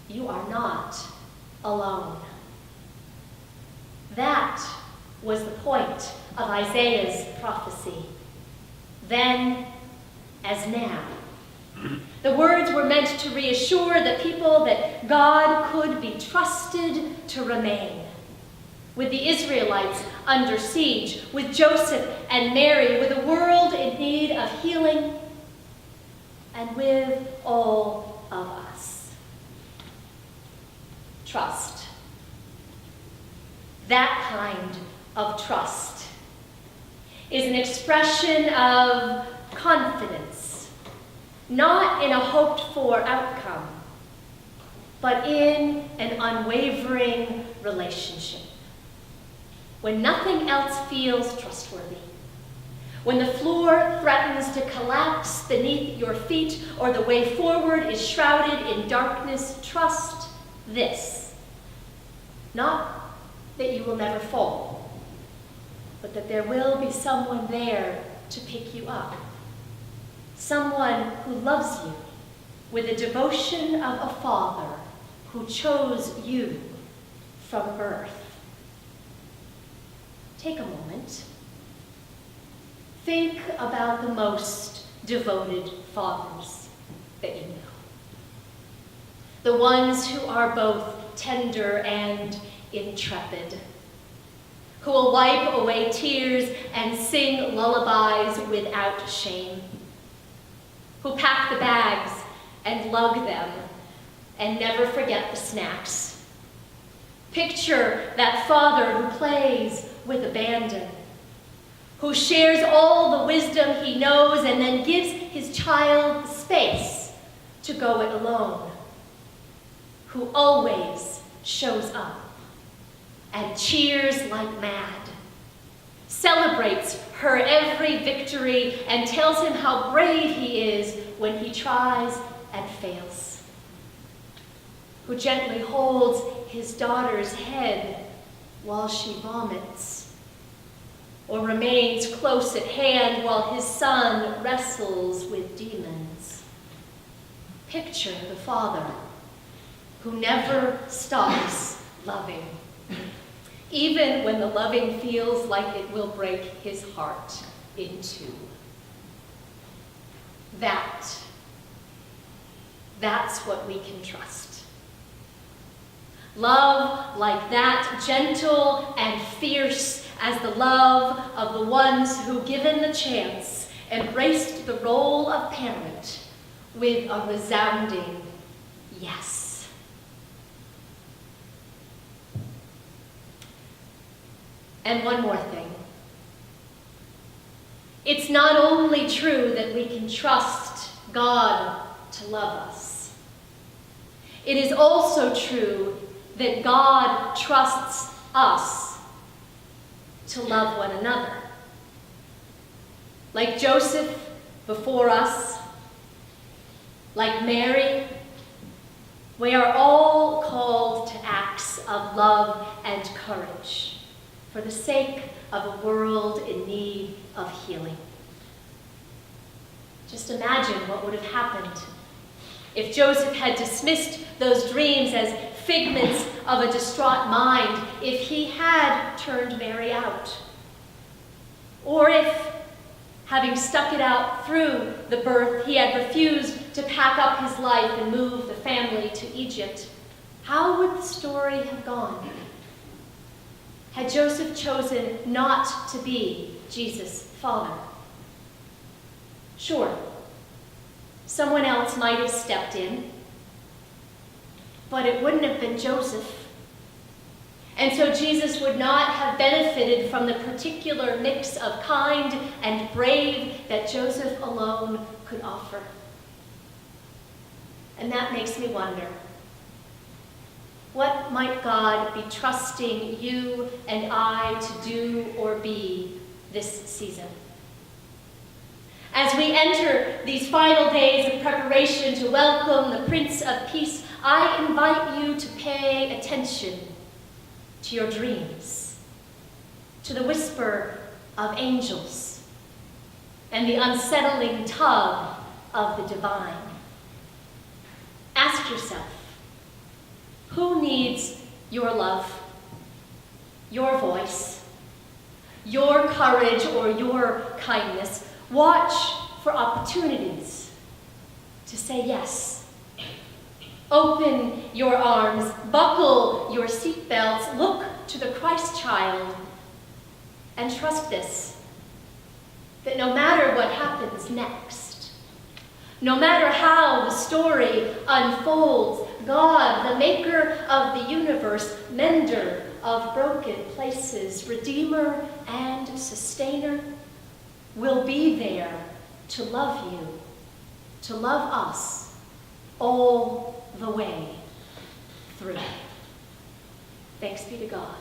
you are not alone. That was the point of Isaiah's prophecy, then as now. The words were meant to reassure the people that God could be trusted to remain. With the Israelites under siege, with Joseph and Mary, with a world in need of healing, and with all of us. Trust. That kind of trust is an expression of confidence, not in a hoped-for outcome, but in an unwavering relationship. When nothing else feels trustworthy, when the floor threatens to collapse beneath your feet or the way forward is shrouded in darkness, trust this. Not that you will never fall, but that there will be someone there to pick you up. Someone who loves you with the devotion of a father who chose you from birth. Take a moment. Think about the most devoted fathers that you know. The ones who are both tender and intrepid, who will wipe away tears and sing lullabies without shame, who pack the bags and lug them and never forget the snacks. Picture that father who plays with abandon, who shares all the wisdom he knows and then gives his child the space to go it alone, who always shows up and cheers like mad, celebrates her every victory and tells him how brave he is when he tries and fails, who gently holds his daughter's head while she vomits, or remains close at hand while his son wrestles with demons. Picture the father who never stops loving, even when the loving feels like it will break his heart in two. That's what we can trust. Love like that, gentle and fierce as the love of the ones who, given the chance, embraced the role of parent with a resounding yes. And one more thing. It's not only true that we can trust God to love us. It is also true that God trusts us to love one another. Like Joseph before us, like Mary, we are all called to acts of love and courage for the sake of a world in need of healing. Just imagine what would have happened if Joseph had dismissed those dreams as figments of a distraught mind, if he had turned Mary out, or if, having stuck it out through the birth, he had refused to pack up his life and move the family to Egypt. How would the story have gone? Had Joseph chosen not to be Jesus' father? Sure, someone else might have stepped in, but it wouldn't have been Joseph. And so Jesus would not have benefited from the particular mix of kind and brave that Joseph alone could offer. And that makes me wonder, what might God be trusting you and I to do or be this season? As we enter these final days of preparation to welcome the Prince of Peace, I invite you to pay attention to your dreams, to the whisper of angels, and the unsettling tug of the divine. Ask yourself, Who needs your love, your voice, your courage, or your kindness? Watch for opportunities to say yes. Open your arms, buckle your seatbelts, look to the Christ child, and trust this, that no matter what happens next, no matter how the story unfolds, God, the maker of the universe, mender of broken places, redeemer and sustainer, will be there to love you, to love us all the way through. Thanks be to God.